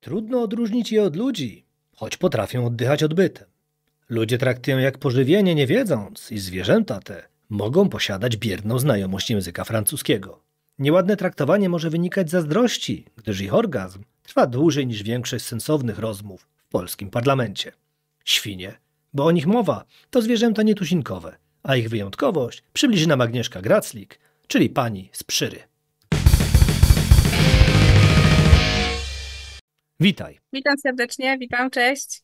Trudno odróżnić je od ludzi, choć potrafią oddychać odbytem. Ludzie traktują jak pożywienie, nie wiedząc, iż zwierzęta te mogą posiadać bierną znajomość języka francuskiego. Nieładne traktowanie może wynikać z zazdrości, gdyż ich orgazm trwa dłużej niż większość sensownych rozmów w polskim parlamencie. Świnie, bo o nich mowa, to zwierzęta nietuzinkowe, a ich wyjątkowość przybliży nam Agnieszka Graclik, czyli pani z Przyry. Witaj. Witam serdecznie, witam, cześć.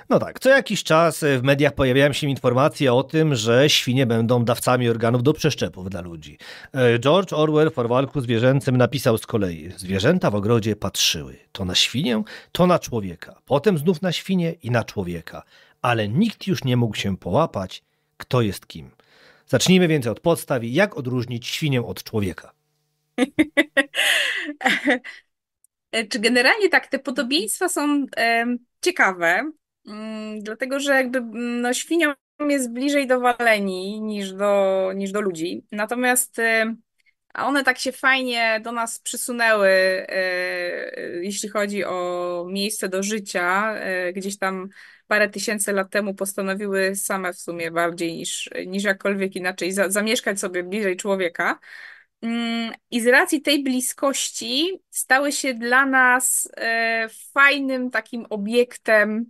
No tak, co jakiś czas w mediach pojawiają się informacje o tym, że świnie będą dawcami organów do przeszczepów dla ludzi. George Orwell w Porwalku zwierzęcym napisał z kolei: zwierzęta w ogrodzie patrzyły to na świnię, to na człowieka, potem znów na świnię i na człowieka, ale nikt już nie mógł się połapać, kto jest kim. Zacznijmy więc od podstaw, jak odróżnić świnię od człowieka. Czy generalnie tak, te podobieństwa są ciekawe, dlatego że jakby świniom jest bliżej do Waleni niż do ludzi. Natomiast a one tak się fajnie do nas przysunęły, jeśli chodzi o miejsce do życia. Gdzieś tam parę tysięcy lat temu postanowiły same w sumie bardziej niż jakkolwiek inaczej zamieszkać sobie bliżej człowieka. I z racji tej bliskości stały się dla nas fajnym takim obiektem,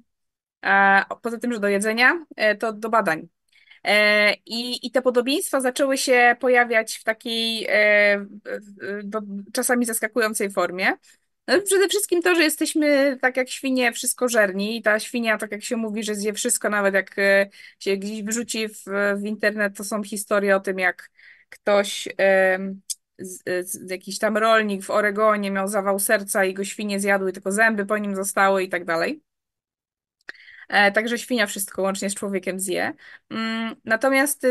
poza tym, że do jedzenia, to do badań. I te podobieństwa zaczęły się pojawiać w takiej czasami zaskakującej formie. No, przede wszystkim to, że jesteśmy tak jak świnie wszystkożerni i ta świnia, tak jak się mówi, że zje wszystko, nawet jak się gdzieś wrzuci w internet, to są historie o tym, jak ktoś, jakiś tam rolnik w Oregonie miał zawał serca i go świnie zjadły, tylko zęby po nim zostały i tak dalej. Także świnia wszystko łącznie z człowiekiem zje. Natomiast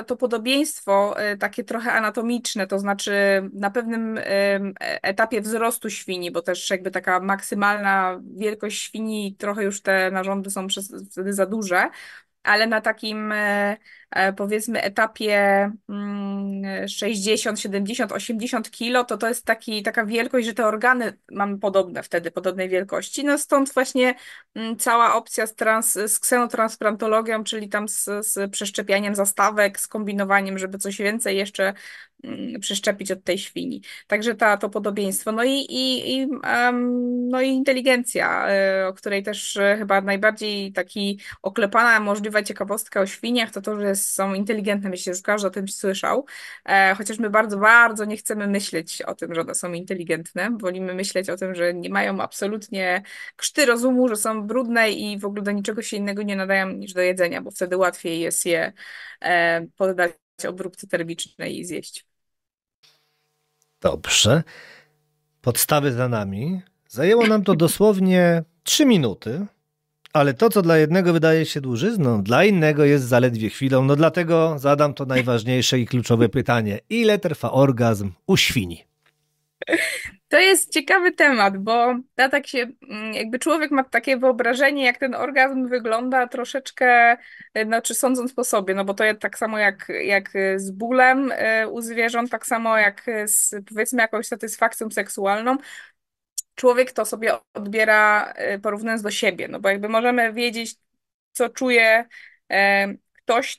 to podobieństwo takie trochę anatomiczne, to znaczy na pewnym etapie wzrostu świni, bo też jakby taka maksymalna wielkość świni, trochę już te narządy są wtedy za duże, ale na takim powiedzmy etapie 60, 70, 80 kilo, to jest taka wielkość, że te organy mamy podobne wtedy, podobnej wielkości. No stąd właśnie cała opcja z ksenotransplantologią, czyli tam z przeszczepianiem zastawek, z kombinowaniem, żeby coś więcej jeszcze przeszczepić od tej świni. Także to podobieństwo. No i inteligencja, o której też chyba najbardziej taki oklepana możliwa ciekawostka o świniach, to, że są inteligentne. Myślę, że każdy o tym słyszał. Chociaż my bardzo, bardzo nie chcemy myśleć o tym, że one są inteligentne. Wolimy myśleć o tym, że nie mają absolutnie krzty rozumu, że są brudne i w ogóle do niczego się innego nie nadają niż do jedzenia, bo wtedy łatwiej jest je poddać obróbce termicznej i zjeść. Dobrze. Podstawy za nami. Zajęło nam to dosłownie 3 minuty, ale to, co dla jednego wydaje się dłużyzną, dla innego jest zaledwie chwilą. No dlatego zadam to najważniejsze i kluczowe pytanie. Ile trwa orgazm u świni? To jest ciekawy temat, bo tak się, jakby człowiek ma takie wyobrażenie, jak ten orgazm wygląda troszeczkę, znaczy sądząc po sobie, no bo to jest tak samo jak z bólem u zwierząt, tak samo jak z powiedzmy jakąś satysfakcją seksualną. Człowiek to sobie odbiera porównując do siebie, no bo jakby możemy wiedzieć, co czuje ktoś,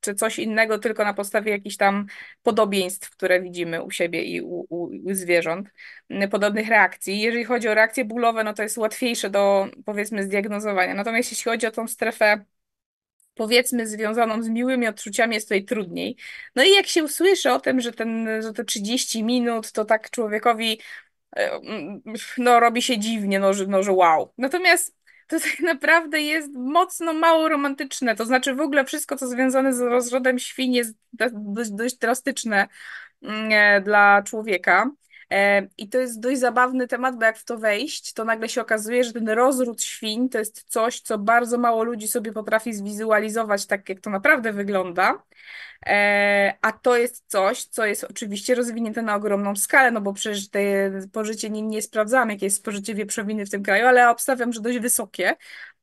czy coś innego tylko na podstawie jakichś tam podobieństw, które widzimy u siebie i u zwierząt, podobnych reakcji. Jeżeli chodzi o reakcje bólowe, no to jest łatwiejsze do, powiedzmy, zdiagnozowania. Natomiast jeśli chodzi o tą strefę, powiedzmy, związaną z miłymi odczuciami, jest tutaj trudniej. No i jak się usłyszy o tym, że to 30 minut, to tak człowiekowi no robi się dziwnie, że wow. Natomiast to tak naprawdę jest mocno mało romantyczne. To znaczy w ogóle wszystko, co związane z rozrodem świń jest dość drastyczne dla człowieka. I to jest dość zabawny temat, bo jak w to wejść, to nagle się okazuje, że ten rozród świń to jest coś, co bardzo mało ludzi sobie potrafi zwizualizować, tak jak to naprawdę wygląda. A to jest coś, co jest oczywiście rozwinięte na ogromną skalę, no bo przecież te spożycie nie sprawdzamy, jakie jest spożycie wieprzowiny w tym kraju, ale obstawiam, że dość wysokie.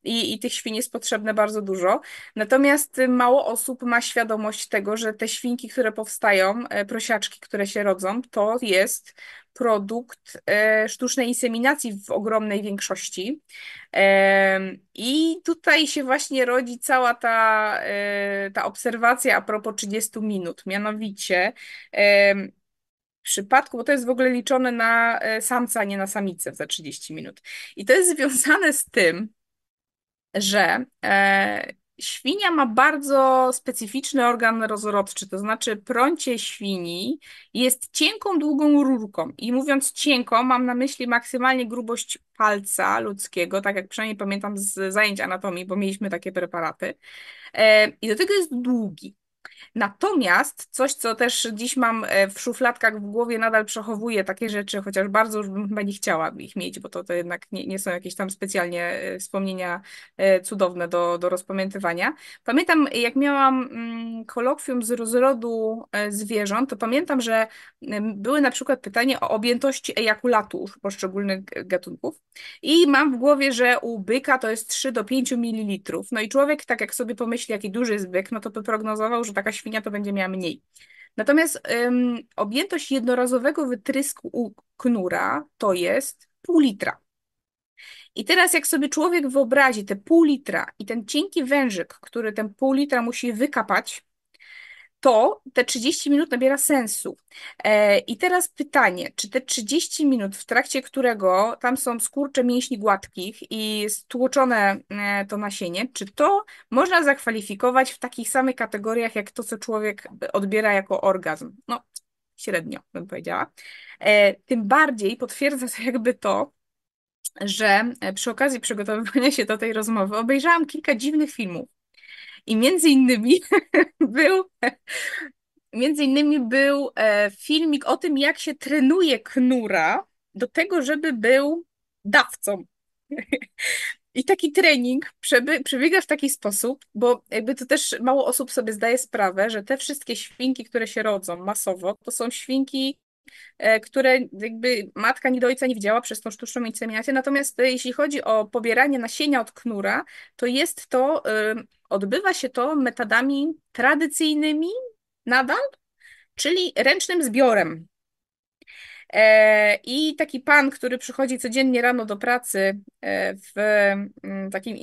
I tych świń jest potrzebne bardzo dużo. Natomiast mało osób ma świadomość tego, że te świnki, które powstają, prosiaczki, które się rodzą, to jest produkt sztucznej inseminacji w ogromnej większości. I tutaj się właśnie rodzi cała ta obserwacja a propos 30 minut. Mianowicie, w przypadku, bo to jest w ogóle liczone na samca, a nie na samicę za 30 minut. I to jest związane z tym, że świnia ma bardzo specyficzny organ rozrodczy, to znaczy prącie świni jest cienką, długą rurką. I mówiąc cienką, mam na myśli maksymalnie grubość palca ludzkiego, tak jak przynajmniej pamiętam z zajęć anatomii, bo mieliśmy takie preparaty. I do tego jest długi. Natomiast coś, co też dziś mam w szufladkach w głowie, nadal przechowuję takie rzeczy, chociaż bardzo już bym chyba nie chciała ich mieć, bo to jednak nie są jakieś tam specjalnie wspomnienia cudowne do rozpamiętywania. Pamiętam, jak miałam kolokwium z rozrodu zwierząt, to pamiętam, że były na przykład pytanie o objętości ejakulatu poszczególnych gatunków i mam w głowie, że u byka to jest 3 do 5 ml. No i człowiek, tak jak sobie pomyśli, jaki duży jest byk, no to by prognozował, że taka świnia to będzie miała mniej. Natomiast objętość jednorazowego wytrysku u knura to jest pół litra. I teraz jak sobie człowiek wyobrazi te pół litra i ten cienki wężyk, który ten pół litra musi wykapać, to te 30 minut nabiera sensu. I teraz pytanie, czy te 30 minut, w trakcie którego tam są skurcze mięśni gładkich i stłoczone to nasienie, czy to można zakwalifikować w takich samych kategoriach, jak to, co człowiek odbiera jako orgazm? No, średnio bym powiedziała. Tym bardziej potwierdza to jakby to, że przy okazji przygotowywania się do tej rozmowy obejrzałam kilka dziwnych filmów. I był między innymi był filmik o tym, jak się trenuje knura do tego, żeby był dawcą. I taki trening przebiega w taki sposób, bo jakby to też mało osób sobie zdaje sprawę, że te wszystkie świnki, które się rodzą masowo, to są świnki, które jakby matka nie do ojca nie widziała przez tą sztuczną inseminację. Natomiast jeśli chodzi o pobieranie nasienia od knura, to odbywa się to metodami tradycyjnymi nadal, czyli ręcznym zbiorem. I taki pan, który przychodzi codziennie rano do pracy w takim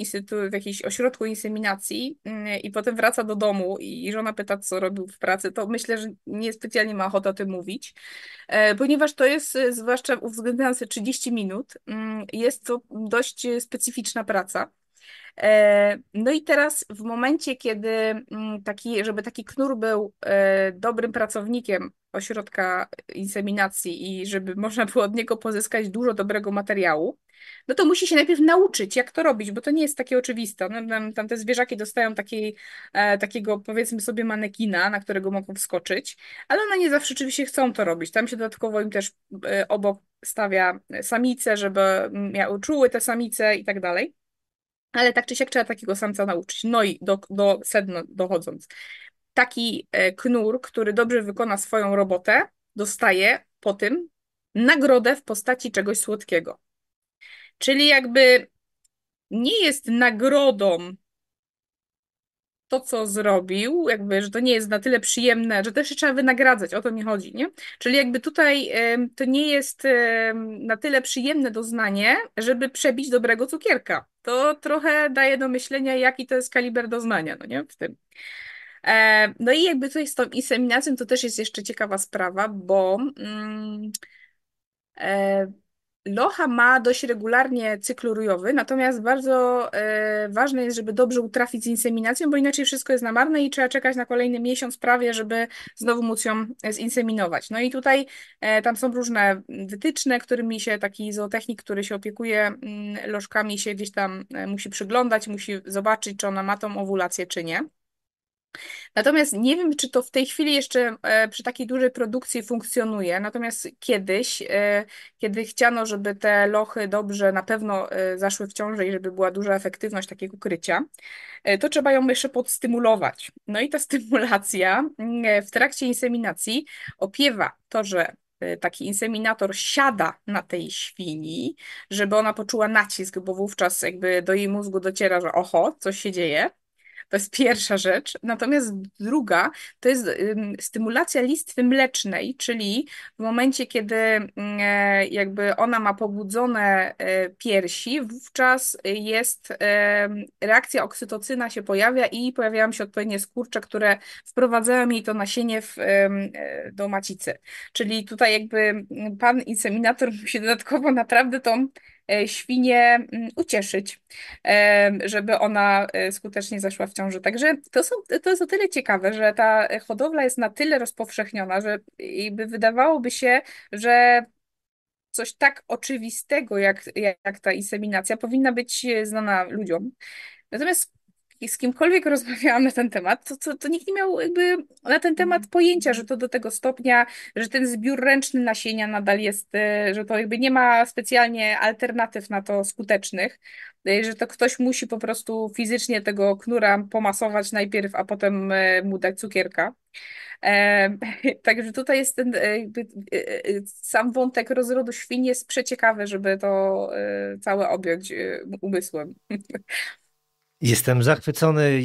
w jakimś ośrodku inseminacji i potem wraca do domu i żona pyta, co robił w pracy, to myślę, że niespecjalnie ma ochotę o tym mówić, ponieważ to jest, zwłaszcza uwzględniając te 30 minut, jest to dość specyficzna praca. No i teraz w momencie, kiedy żeby taki knur był dobrym pracownikiem ośrodka inseminacji i żeby można było od niego pozyskać dużo dobrego materiału, no to musi się najpierw nauczyć, jak to robić, bo to nie jest takie oczywiste. Tam te zwierzaki dostają takiego, powiedzmy sobie, manekina, na którego mogą wskoczyć, ale one nie zawsze oczywiście chcą to robić. Tam się dodatkowo im też obok stawia samice, żeby czuły te samice i tak dalej. Ale tak czy siak trzeba takiego samca nauczyć. No i do sedna dochodząc. Taki knur, który dobrze wykona swoją robotę, dostaje po tym nagrodę w postaci czegoś słodkiego. Czyli jakby nie jest nagrodą to, co zrobił, jakby, że to nie jest na tyle przyjemne, że też się trzeba wynagradzać, o to mi chodzi, nie? Czyli jakby tutaj to nie jest na tyle przyjemne doznanie, żeby przebić dobrego cukierka. To trochę daje do myślenia, jaki to jest kaliber doznania, no nie? W tym. No i jakby tutaj z tą inseminacją to też jest jeszcze ciekawa sprawa, bo e, locha ma dość regularnie cykl rójowy, natomiast bardzo ważne jest, żeby dobrze utrafić z inseminacją, bo inaczej wszystko jest na marne i trzeba czekać na kolejny miesiąc prawie, żeby znowu móc ją zinseminować. No i tutaj tam są różne wytyczne, którymi się taki zootechnik, który się opiekuje lożkami, się gdzieś tam musi przyglądać, musi zobaczyć, czy ona ma tą owulację, czy nie. Natomiast nie wiem, czy to w tej chwili jeszcze przy takiej dużej produkcji funkcjonuje. Natomiast kiedyś, kiedy chciano, żeby te lochy dobrze na pewno zaszły w ciążę i żeby była duża efektywność takiego krycia, to trzeba ją jeszcze podstymulować. No i ta stymulacja w trakcie inseminacji opiewa to, że taki inseminator siada na tej świni, żeby ona poczuła nacisk, bo wówczas jakby do jej mózgu dociera, że oho, coś się dzieje. To jest pierwsza rzecz. Natomiast druga to jest stymulacja listwy mlecznej, czyli w momencie, kiedy jakby ona ma pobudzone piersi, wówczas jest reakcja oksytocyna się pojawia i pojawiają się odpowiednie skurcze, które wprowadzają jej to nasienie do macicy. Czyli tutaj jakby pan inseminator musi dodatkowo naprawdę tą świnię ucieszyć, żeby ona skutecznie zaszła w ciąży. Także to jest o tyle ciekawe, że ta hodowla jest na tyle rozpowszechniona, że jakby wydawałoby się, że coś tak oczywistego jak ta inseminacja powinna być znana ludziom. Natomiast z kimkolwiek rozmawiałam na ten temat, to nikt nie miał jakby na ten temat pojęcia, że to do tego stopnia, że ten zbiór ręczny nasienia nadal jest, że to jakby nie ma specjalnie alternatyw na to skutecznych, że to ktoś musi po prostu fizycznie tego knura pomasować najpierw, a potem mu dać cukierka. E, także tutaj jest ten jakby, sam wątek rozrodu świń jest przeciekawy, żeby to całe objąć umysłem. Jestem zachwycony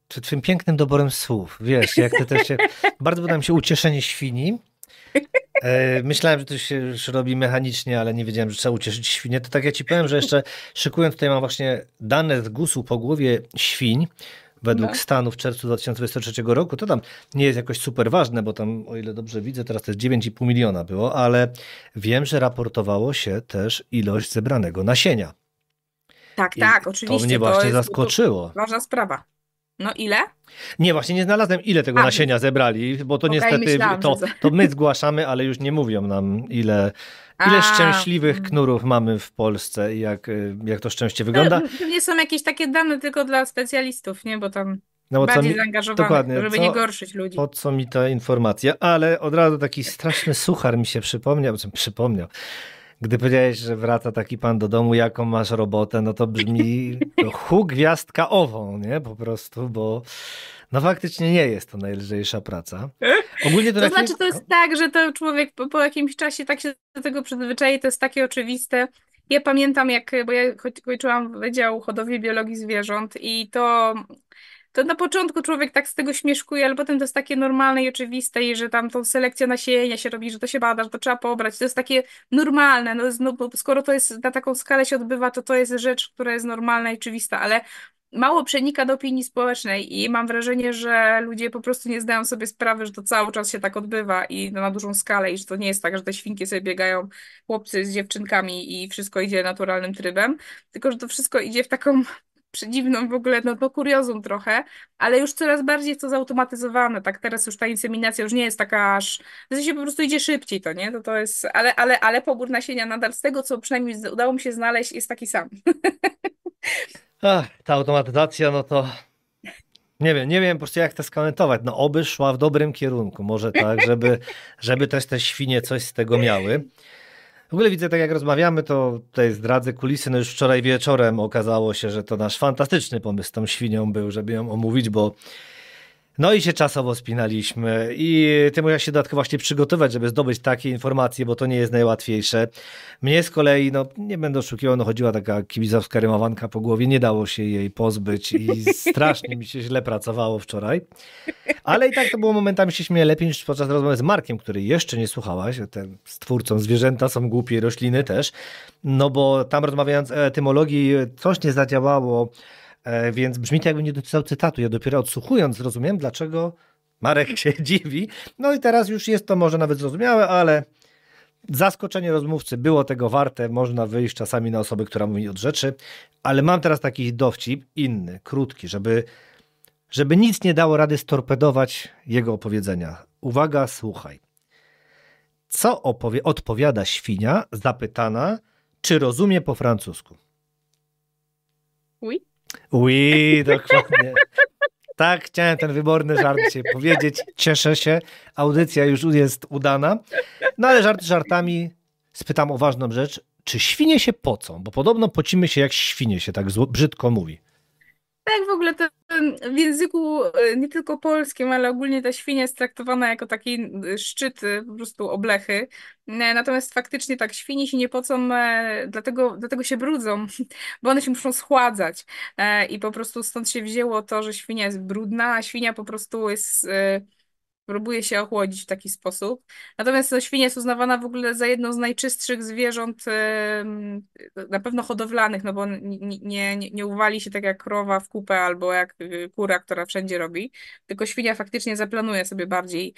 twym pięknym doborem słów. Wiesz, jak ty też się... Bardzo podoba mi się ucieszenie świni. Myślałem, że to się już robi mechanicznie, ale nie wiedziałem, że trzeba ucieszyć świnię. To tak ja ci powiem, że jeszcze szykując, tutaj mam właśnie dane z GUS-u po głowie świń według stanu w czerwcu 2023 roku. To tam nie jest jakoś super ważne, bo tam, o ile dobrze widzę, teraz to jest 9,5 miliona było, ale wiem, że raportowało się też ilość zebranego nasienia. Tak, I tak, oczywiście. to mnie właśnie zaskoczyło. Ważna sprawa. No ile? Nie, właśnie nie znalazłem, ile tego nasienia zebrali, bo to niestety myślałam, to my zgłaszamy, ale już nie mówią nam, ile szczęśliwych knurów mamy w Polsce i jak to szczęście wygląda. Pewnie są jakieś takie dane tylko dla specjalistów, nie? Bo tam No, bardziej zaangażowanych, żeby nie gorszyć ludzi. Po co mi ta informacja? Ale od razu taki straszny suchar mi się przypomniał. Gdy powiedziałeś, że wraca taki pan do domu, jaką masz robotę, no to brzmi hu gwiazdka ową, nie? Po prostu, bo no faktycznie nie jest to najlżejsza praca. Ogólnie to znaczy, to jest tak, że to człowiek po jakimś czasie tak się do tego przyzwyczai, to jest takie oczywiste. Ja pamiętam, bo ja kończyłam Wydział Hodowli i Biologii Zwierząt i to na początku człowiek tak z tego śmieszkuje, ale potem to jest takie normalne i oczywiste i że tam tą selekcję nasienia się robi, że to się bada, że to trzeba pobrać. To jest takie normalne. Bo skoro to jest na taką skalę się odbywa, to jest rzecz, która jest normalna i oczywista, ale mało przenika do opinii społecznej i mam wrażenie, że ludzie po prostu nie zdają sobie sprawy, że to cały czas się tak odbywa i na dużą skalę i że to nie jest tak, że te świnki sobie biegają chłopcy z dziewczynkami i wszystko idzie naturalnym trybem, tylko że to wszystko idzie w taką przedziwną w ogóle, no kuriozum trochę, ale już coraz bardziej jest to zautomatyzowane, tak teraz już ta inseminacja już nie jest taka aż, w sensie po prostu idzie szybciej to, nie? To jest, ale pobór nasienia nadal z tego, co przynajmniej udało mi się znaleźć, jest taki sam. Ta automatyzacja, no to nie wiem po prostu jak to skomentować. No oby szła w dobrym kierunku, może tak, żeby też te świnie coś z tego miały. W ogóle widzę, tak jak rozmawiamy, to tutaj zdradzę kulisy, no już wczoraj wieczorem okazało się, że to nasz fantastyczny pomysł z tą świnią był, żeby ją omówić, bo no i się czasowo spinaliśmy i ty musiałeś się dodatkowo właśnie przygotować, żeby zdobyć takie informacje, bo to nie jest najłatwiejsze. Mnie z kolei, no nie będę oszukiwał, no chodziła taka kibizowska rymowanka po głowie, nie dało się jej pozbyć i strasznie mi się źle pracowało wczoraj. Ale i tak to było momentami się śmieję lepiej niż podczas rozmowy z Markiem, który jeszcze nie słuchałaś, ten stwórcą Zwierzęta są głupie, rośliny też, no bo tam rozmawiając o etymologii coś nie zadziałało. Więc brzmi to jakbym nie dopisał cytatu. Ja dopiero odsłuchując zrozumiem, dlaczego Marek się dziwi. No i teraz już jest to może nawet zrozumiałe, ale zaskoczenie rozmówcy było tego warte. Można wyjść czasami na osobę, która mówi od rzeczy. Ale mam teraz taki dowcip inny, krótki, żeby nic nie dało rady storpedować jego opowiedzenia. Uwaga, słuchaj. Co odpowiada świnia zapytana, czy rozumie po francusku? Oui. Oui, dokładnie. Tak, chciałem ten wyborny żart dzisiaj powiedzieć. Cieszę się. Audycja już jest udana. No ale żarty żartami. Spytam o ważną rzecz. Czy świnie się pocą? Bo podobno pocimy się jak świnie się tak brzydko mówi. Tak, w ogóle to w języku nie tylko polskim, ale ogólnie ta świnia jest traktowana jako taki szczyt, po prostu oblechy. Natomiast faktycznie tak, świnie się nie pocą, dlatego się brudzą, bo one się muszą schładzać. I po prostu stąd się wzięło to, że świnia jest brudna, a świnia po prostu jest próbuje się ochłodzić w taki sposób. Natomiast no, świnia jest uznawana w ogóle za jedno z najczystszych zwierząt, na pewno hodowlanych, no bo nie uwali się tak jak krowa w kupę albo jak kura, która wszędzie robi, tylko świnia faktycznie zaplanuje sobie bardziej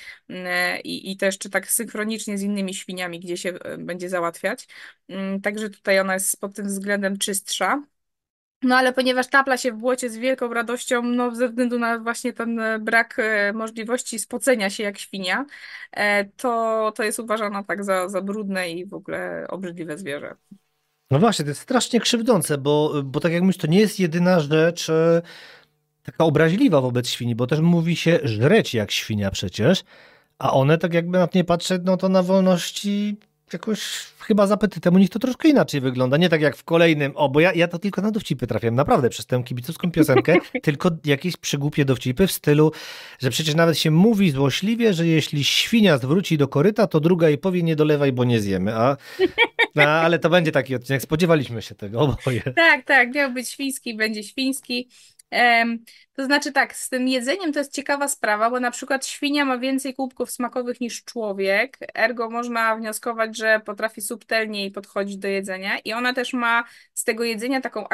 i też czy tak synchronicznie z innymi świniami, gdzie się będzie załatwiać. Także tutaj ona jest pod tym względem czystsza. No ale ponieważ tapla się w błocie z wielką radością, no ze względu na właśnie ten brak możliwości spocenia się jak świnia, to jest uważana tak za brudne i w ogóle obrzydliwe zwierzę. No właśnie, to jest strasznie krzywdzące, bo tak jak mówisz, to nie jest jedyna rzecz taka obraźliwa wobec świni, bo też mówi się żreć jak świnia przecież, a one tak jakby na to nie patrzeć, no to na wolności jakoś chyba z apetytem u nich to troszkę inaczej wygląda. Nie tak jak w kolejnym, bo ja to tylko na dowcipy trafiłem, naprawdę, przez tę kibicowską piosenkę, tylko jakieś przygłupie dowcipy w stylu, że przecież nawet się mówi złośliwie, że jeśli świnia zwróci do koryta, to druga jej powie nie dolewaj, bo nie zjemy, ale to będzie taki odcinek, spodziewaliśmy się tego oboje. Tak, tak, miał być świński, będzie świński. Em, to znaczy tak, z tym jedzeniem to jest ciekawa sprawa, bo na przykład świnia ma więcej kubków smakowych niż człowiek, ergo można wnioskować, że potrafi subtelniej podchodzić do jedzenia i ona też ma z tego jedzenia taką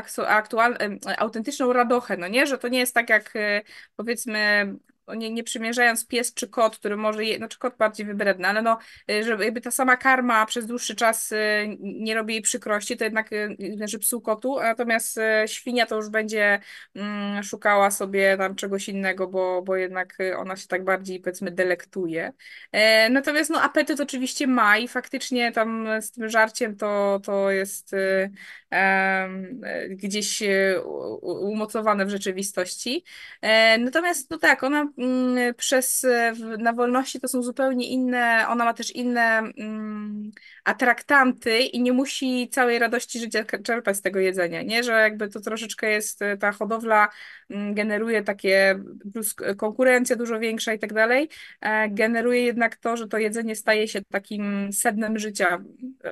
autentyczną radochę, no nie, że to nie jest tak jak powiedzmy no nie przymierzając pies czy kot, który może je, znaczy kot bardziej wybredny, ale no, żeby jakby ta sama karma przez dłuższy czas nie robi jej przykrości, to jednak leży psu kotu, natomiast świnia to już będzie szukała sobie tam czegoś innego, bo jednak ona się tak bardziej powiedzmy delektuje. Natomiast no apetyt oczywiście ma i faktycznie tam z tym żarciem to jest gdzieś umocowane w rzeczywistości. Natomiast no tak, ona na wolności to są zupełnie inne, ona ma też inne atraktanty i nie musi całej radości życia czerpać z tego jedzenia, nie? Że jakby to troszeczkę jest, ta hodowla generuje takie, plus konkurencja dużo większa i tak dalej, generuje jednak to, że to jedzenie staje się takim sednem życia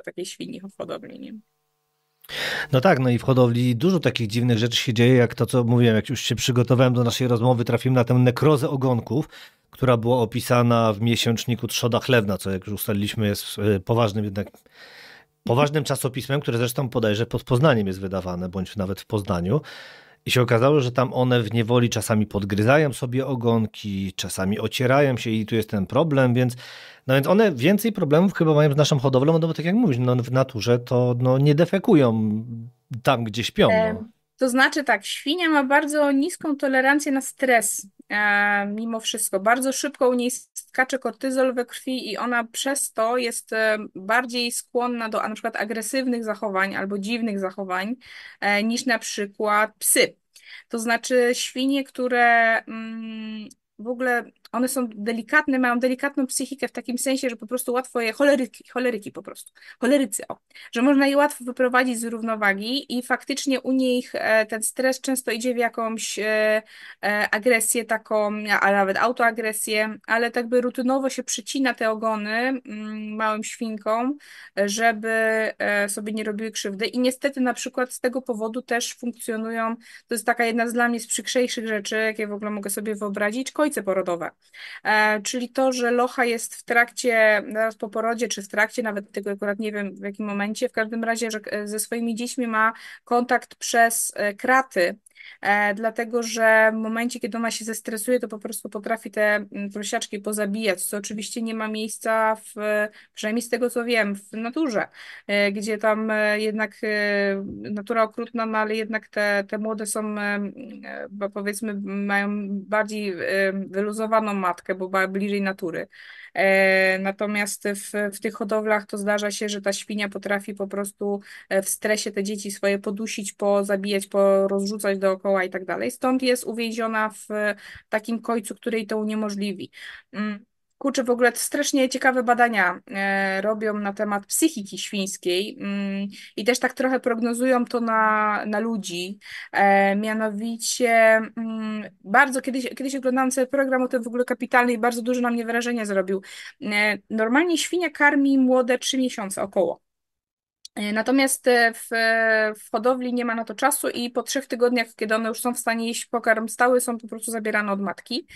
takiej świni w hodowli, nie? No tak, no i w hodowli dużo takich dziwnych rzeczy się dzieje, jak to, co mówiłem, jak już się przygotowałem do naszej rozmowy, trafiłem na tę nekrozę ogonków, która była opisana w miesięczniku Trzoda Chlewna, co jak już ustaliliśmy jest poważnym jednak poważnym czasopismem, które zresztą bodajże pod Poznaniem jest wydawane, bądź nawet w Poznaniu. I się okazało, że tam one w niewoli czasami podgryzają sobie ogonki, czasami ocierają się i tu jest ten problem, więc one więcej problemów chyba mają z naszą hodowlą, no bo tak jak mówisz, no w naturze to no, nie defekują tam, gdzie śpią. No. To znaczy tak, świnia ma bardzo niską tolerancję na stres, mimo wszystko. Bardzo szybko u niej skacze kortyzol we krwi i ona przez to jest bardziej skłonna do na przykład agresywnych zachowań albo dziwnych zachowań niż na przykład psy. To znaczy świnie, które w ogóle one są delikatne, mają delikatną psychikę w takim sensie, że po prostu łatwo je, choleryki po prostu, cholerycy, o, że można je łatwo wyprowadzić z równowagi i faktycznie u nich ten stres często idzie w jakąś agresję taką, a nawet autoagresję, ale tak by rutynowo się przycina te ogony małym świnkom, żeby sobie nie robiły krzywdy i niestety na przykład z tego powodu też funkcjonują, to jest taka jedna z dla mnie z przykrzejszych rzeczy, jakie w ogóle mogę sobie wyobrazić, kojce porodowe. Czyli to, że locha jest w trakcie, zaraz po porodzie, czy w trakcie, nawet tego akurat nie wiem w jakim momencie, w każdym razie, że ze swoimi dziećmi ma kontakt przez kraty, dlatego że w momencie, kiedy ona się zestresuje, to po prostu potrafi te prosiaczki pozabijać, co oczywiście nie ma miejsca przynajmniej z tego co wiem, w naturze, gdzie tam jednak natura okrutna, no ale jednak te młode są, powiedzmy, mają bardziej wyluzowaną matkę, bo bliżej natury. Natomiast w tych hodowlach to zdarza się, że ta świnia potrafi po prostu w stresie te dzieci swoje podusić, pozabijać, porozrzucać dookoła i tak dalej. Stąd jest uwięziona w takim kojcu, który jej to uniemożliwi. Kurczę, w ogóle strasznie ciekawe badania robią na temat psychiki świńskiej i też tak trochę prognozują to na ludzi. Mianowicie bardzo kiedyś oglądałam sobie program o tym w ogóle kapitalny i bardzo dużo na mnie wrażenie zrobił. Normalnie świnia karmi młode 3 miesiące około. Natomiast w hodowli nie ma na to czasu i po 3 tygodniach, kiedy one już są w stanie jeść pokarm stały, są po prostu zabierane od matki.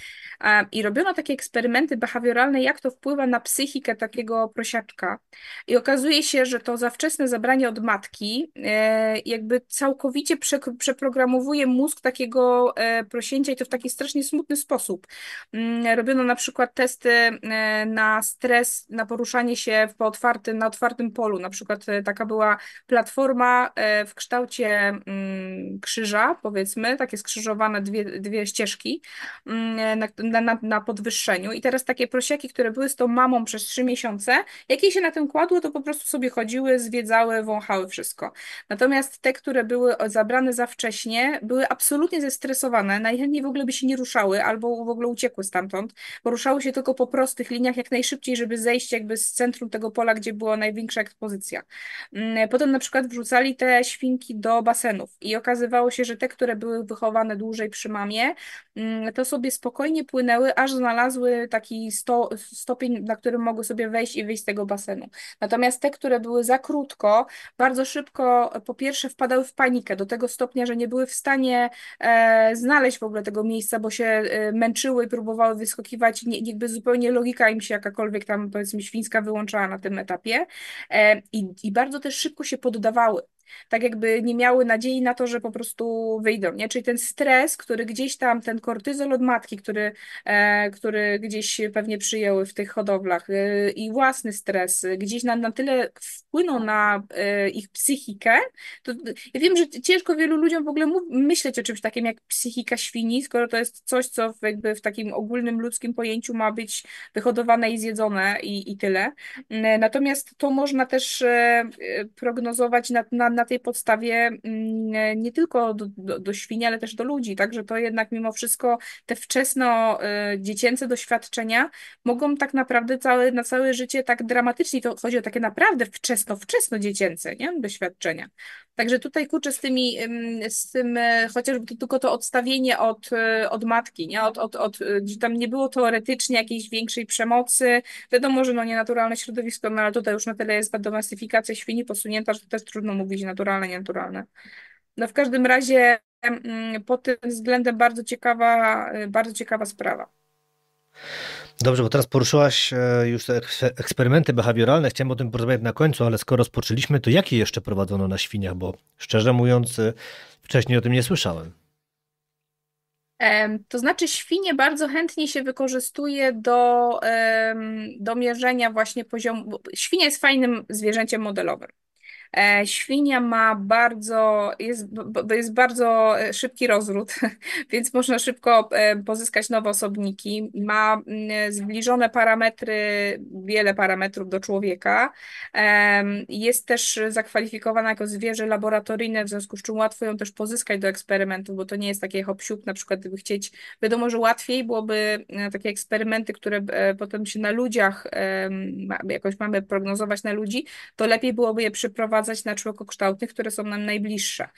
I robiono takie eksperymenty behawioralne, jak to wpływa na psychikę takiego prosiaczka. I okazuje się, że to za wczesne zabranie od matki jakby całkowicie przeprogramowuje mózg takiego prosięcia i to w taki strasznie smutny sposób. Robiono na przykład testy na stres, na poruszanie się na otwartym polu. Na przykład taka była platforma w kształcie krzyża, powiedzmy, takie skrzyżowane dwie ścieżki na podwyższeniu. I teraz takie prosiaki, które były z tą mamą przez 3 miesiące, jak jej się na tym kładło, to po prostu sobie chodziły, zwiedzały, wąchały wszystko. Natomiast te, które były zabrane za wcześnie, były absolutnie zestresowane, najchętniej w ogóle by się nie ruszały albo w ogóle uciekły stamtąd. Poruszały się tylko po prostych liniach jak najszybciej, żeby zejść jakby z centrum tego pola, gdzie była największa ekspozycja. Potem na przykład wrzucali te świnki do basenów i okazywało się, że te, które były wychowane dłużej przy mamie, to sobie spokojnie płynęły, aż znalazły taki stopień, na którym mogły sobie wejść i wyjść z tego basenu. Natomiast te, które były za krótko, bardzo szybko po pierwsze wpadały w panikę do tego stopnia, że nie były w stanie znaleźć w ogóle tego miejsca, bo się męczyły i próbowały wyskakiwać, jakby zupełnie logika im się jakakolwiek tam powiedzmy świńska wyłączała na tym etapie i bardzo też szybko się poddawały. Tak jakby nie miały nadziei na to, że po prostu wyjdą, nie? Czyli ten stres, który gdzieś tam, ten kortyzol od matki, który gdzieś pewnie przyjęły w tych hodowlach i własny stres, gdzieś na tyle wpłynął na ich psychikę, to ja wiem, że ciężko wielu ludziom w ogóle myśleć o czymś takim jak psychika świni, skoro to jest coś, co jakby w takim ogólnym ludzkim pojęciu ma być wyhodowane i zjedzone i tyle. Natomiast to można też prognozować na tej podstawie nie tylko do świni, ale też do ludzi. Także to jednak mimo wszystko te wczesno dziecięce doświadczenia mogą tak naprawdę na całe życie tak dramatycznie, to chodzi o takie naprawdę wczesno dziecięce, nie? Doświadczenia. Także tutaj kurczę z tym chociażby tylko to odstawienie od matki, nie? Gdzie tam nie było teoretycznie jakiejś większej przemocy. Wiadomo, że no nienaturalne środowisko, no ale tutaj już na tyle jest ta domestyfikacja świni posunięta, że to też trudno mówić naturalne, nienaturalne. No w każdym razie pod tym względem bardzo ciekawa sprawa. Dobrze, bo teraz poruszyłaś już te eksperymenty behawioralne. Chciałem o tym porozmawiać na końcu, ale skoro rozpoczęliśmy, to jakie jeszcze prowadzono na świniach? Bo szczerze mówiąc, wcześniej o tym nie słyszałem. To znaczy świnie bardzo chętnie się wykorzystuje do mierzenia właśnie poziomu. Świnia jest fajnym zwierzęciem modelowym. Świnia ma jest bardzo szybki rozród, więc można szybko pozyskać nowe osobniki. Ma zbliżone parametry, wiele parametrów do człowieka. Jest też zakwalifikowana jako zwierzę laboratoryjne, w związku z czym łatwo ją też pozyskać do eksperymentów, bo to nie jest takie hop-siup, na przykład gdyby chcieć, wiadomo, że łatwiej byłoby takie eksperymenty, które potem się na ludziach jakoś mamy prognozować na ludzi, to lepiej byłoby je przeprowadzać na człowiekokształtnych, które są nam najbliższe.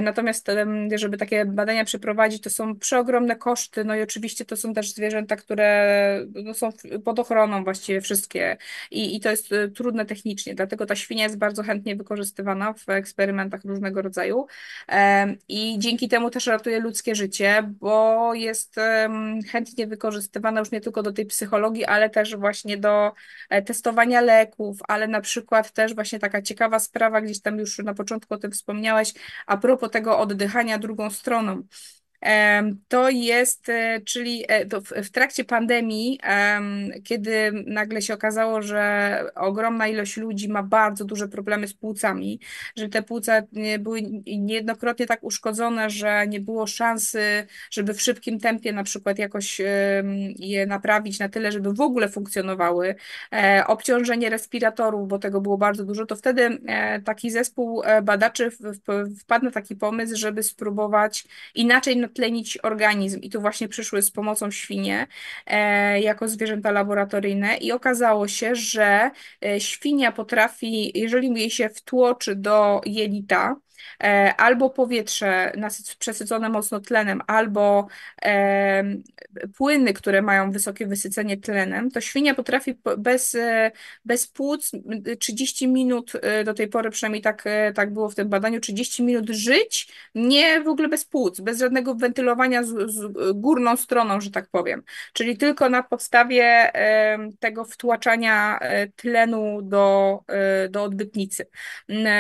Natomiast, żeby takie badania przeprowadzić, to są przeogromne koszty, no i oczywiście to są też zwierzęta, które no, są pod ochroną właściwie wszystkie i to jest trudne technicznie, dlatego ta świnia jest bardzo chętnie wykorzystywana w eksperymentach różnego rodzaju i dzięki temu też ratuje ludzkie życie, bo jest chętnie wykorzystywana już nie tylko do tej psychologii, ale też właśnie do testowania leków, ale na przykład też właśnie taka ciekawa sprawa, gdzieś tam już na początku o tym wspomniałeś, a propos tego oddychania drugą stroną. To jest, czyli w trakcie pandemii, kiedy nagle się okazało, że ogromna ilość ludzi ma bardzo duże problemy z płucami, że te płuca były niejednokrotnie tak uszkodzone, że nie było szansy, żeby w szybkim tempie na przykład jakoś je naprawić na tyle, żeby w ogóle funkcjonowały, obciążenie respiratorów, bo tego było bardzo dużo, to wtedy taki zespół badaczy wpadł na taki pomysł, żeby spróbować inaczej natlenić organizm i tu właśnie przyszły z pomocą świnie jako zwierzęta laboratoryjne i okazało się, że świnia potrafi, jeżeli jej się wtłoczy do jelita, albo powietrze przesycone mocno tlenem, albo e, płyny, które mają wysokie wysycenie tlenem, to świnia potrafi bez płuc 30 minut, do tej pory przynajmniej tak było w tym badaniu, 30 minut żyć, nie w ogóle bez płuc, bez żadnego wentylowania z górną stroną, że tak powiem. Czyli tylko na podstawie tego wtłaczania tlenu do odbytnicy.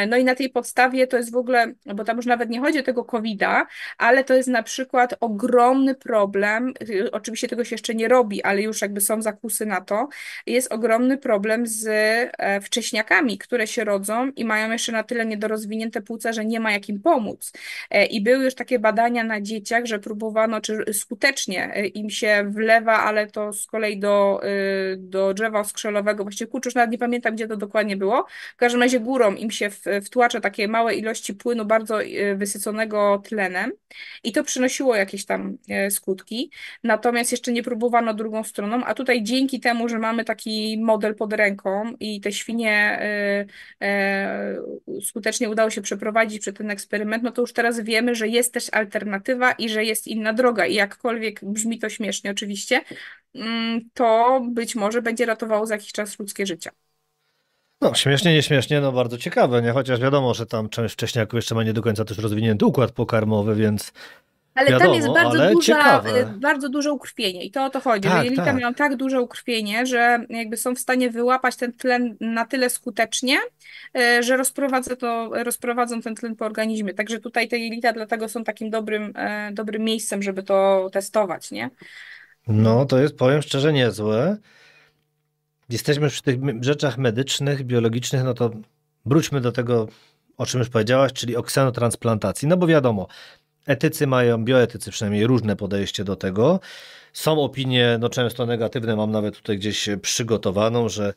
No i na tej podstawie to jest w ogóle, bo tam już nawet nie chodzi o tego COVID-a, ale to jest na przykład ogromny problem, oczywiście tego się jeszcze nie robi, ale już jakby są zakusy na to, jest ogromny problem z wcześniakami, które się rodzą i mają jeszcze na tyle niedorozwinięte płuca, że nie ma jak im pomóc. I były już takie badania na dzieciach, że próbowano, czy skutecznie im się wlewa, ale to z kolei do drzewa skrzelowego, właściwie kurczę, już nawet nie pamiętam, gdzie to dokładnie było. W każdym razie górą im się wtłacza takie małe ilości płynu bardzo wysyconego tlenem i to przynosiło jakieś tam skutki. Natomiast jeszcze nie próbowano drugą stroną, a tutaj dzięki temu, że mamy taki model pod ręką i te świnie skutecznie udało się przeprowadzić przez ten eksperyment, no to już teraz wiemy, że jest też alternatywa i że jest inna droga. I jakkolwiek brzmi to śmiesznie oczywiście, to być może będzie ratowało za jakiś czas ludzkie życie. No, śmiesznie, nieśmiesznie, no bardzo ciekawe, nie? Chociaż wiadomo, że tam część wcześniaków jeszcze ma nie do końca też rozwinięty układ pokarmowy, więc Ale tam jest wiadomo, ale ciekawe. bardzo duże ukrwienie i to o to chodzi, że Tak, jelita mają tak. tak duże ukrwienie, że jakby są w stanie wyłapać ten tlen na tyle skutecznie, że rozprowadzą ten tlen po organizmie. Także tutaj te jelita dlatego są takim dobrym miejscem, żeby to testować, nie? No, to jest, powiem szczerze, niezłe. Jesteśmy przy tych rzeczach medycznych, biologicznych, no to wróćmy do tego, o czym już powiedziałaś, czyli o ksenotransplantacji. No bo wiadomo, etycy mają, bioetycy przynajmniej, różne podejście do tego. Są opinie, no często negatywne, mam nawet tutaj gdzieś przygotowaną, że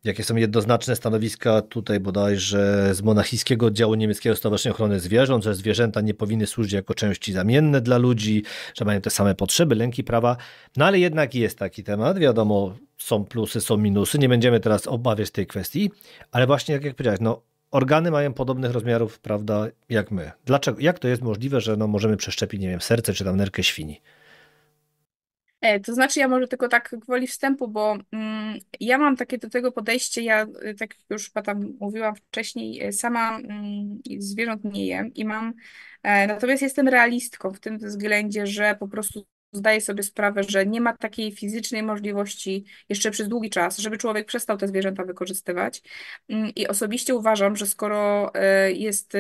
jakie są jednoznaczne stanowiska tutaj bodajże z monachijskiego oddziału niemieckiego Stowarzyszenia Ochrony Zwierząt, że zwierzęta nie powinny służyć jako części zamienne dla ludzi, że mają te same potrzeby, lęki, prawa. No ale jednak jest taki temat, wiadomo, są plusy, są minusy, nie będziemy teraz obawiać tej kwestii, ale właśnie jak powiedziałeś, no organy mają podobnych rozmiarów, prawda, jak my. Dlaczego? Jak to jest możliwe, że no, możemy przeszczepić, nie wiem, serce czy tam nerkę świni? To znaczy, ja może tylko tak gwoli wstępu, bo ja mam takie do tego podejście, ja tak jak już chyba tam mówiłam wcześniej, sama zwierząt nie jem i natomiast jestem realistką w tym względzie, że po prostu zdaję sobie sprawę, że nie ma takiej fizycznej możliwości jeszcze przez długi czas, żeby człowiek przestał te zwierzęta wykorzystywać. I osobiście uważam, że skoro jest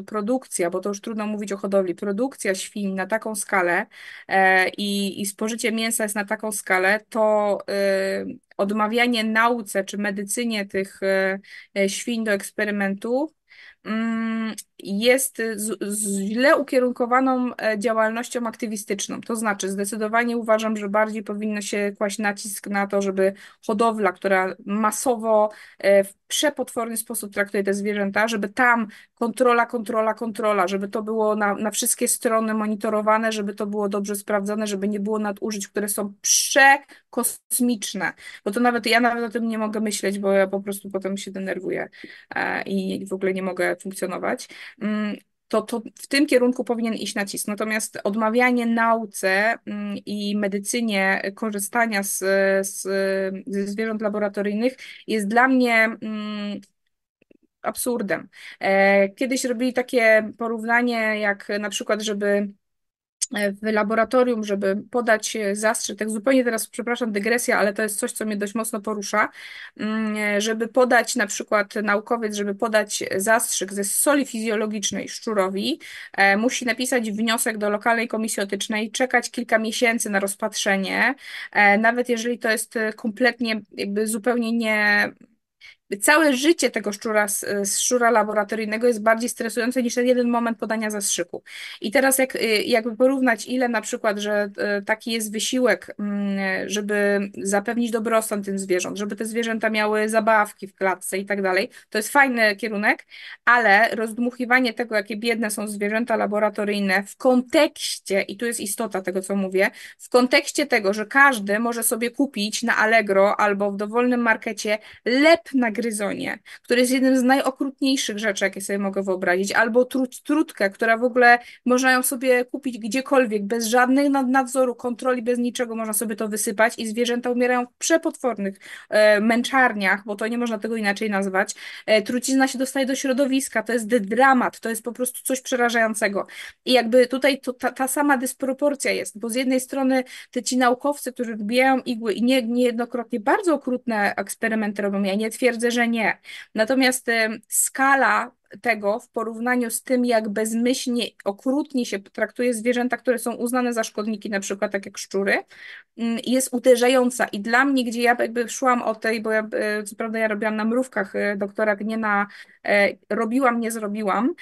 produkcja, bo to już trudno mówić o hodowli, produkcja świń na taką skalę, i spożycie mięsa jest na taką skalę, to odmawianie nauce czy medycynie tych świń do eksperymentów jest źle ukierunkowaną działalnością aktywistyczną. To znaczy, zdecydowanie uważam, że bardziej powinno się kłaść nacisk na to, żeby hodowla, która masowo w przepotworny sposób traktuje te zwierzęta, żeby tam kontrola, żeby to było na wszystkie strony monitorowane, żeby to było dobrze sprawdzone, żeby nie było nadużyć, które są przekosmiczne. Bo to ja nawet o tym nie mogę myśleć, bo ja po prostu potem się denerwuję i w ogóle nie mogę funkcjonować. To w tym kierunku powinien iść nacisk. Natomiast odmawianie nauce i medycynie korzystania ze zwierząt laboratoryjnych jest dla mnie absurdem. Kiedyś robili takie porównanie, jak na przykład, żeby w laboratorium, żeby podać zastrzyk, tak zupełnie teraz, przepraszam, dygresja, ale to jest coś, co mnie dość mocno porusza, żeby podać na przykład naukowiec, żeby podać zastrzyk ze soli fizjologicznej szczurowi, musi napisać wniosek do lokalnej komisji etycznej, czekać kilka miesięcy na rozpatrzenie, nawet jeżeli to jest kompletnie jakby zupełnie całe życie tego szczura, szczura laboratoryjnego jest bardziej stresujące niż ten jeden moment podania zastrzyku. I teraz jakby porównać, ile na przykład, że taki jest wysiłek, żeby zapewnić dobrostan tym zwierząt, żeby te zwierzęta miały zabawki w klatce i tak dalej, to jest fajny kierunek, ale rozdmuchiwanie tego, jakie biedne są zwierzęta laboratoryjne w kontekście, i tu jest istota tego, co mówię, w kontekście tego, że każdy może sobie kupić na Allegro albo w dowolnym markecie lep na gryzonie, który jest jednym z najokrutniejszych rzeczy, jakie sobie mogę wyobrazić, albo trutkę, która w ogóle można ją sobie kupić gdziekolwiek, bez żadnych nadzoru, kontroli, bez niczego można sobie to wysypać i zwierzęta umierają w przepotwornych męczarniach, bo to nie można tego inaczej nazwać. Trucizna się dostaje do środowiska, to jest dramat, to jest po prostu coś przerażającego. I jakby tutaj ta sama dysproporcja jest, bo z jednej strony ci naukowcy, którzy wbijają igły i niejednokrotnie bardzo okrutne eksperymenty robią, ja nie twierdzę, że nie. Natomiast skala tego w porównaniu z tym, jak bezmyślnie, okrutnie się traktuje zwierzęta, które są uznane za szkodniki, na przykład tak jak szczury, jest uderzająca. I dla mnie, gdzie ja jakby szłam o tej, bo ja, co prawda ja robiłam na mrówkach doktorat, nie na, robiłam, nie zrobiłam,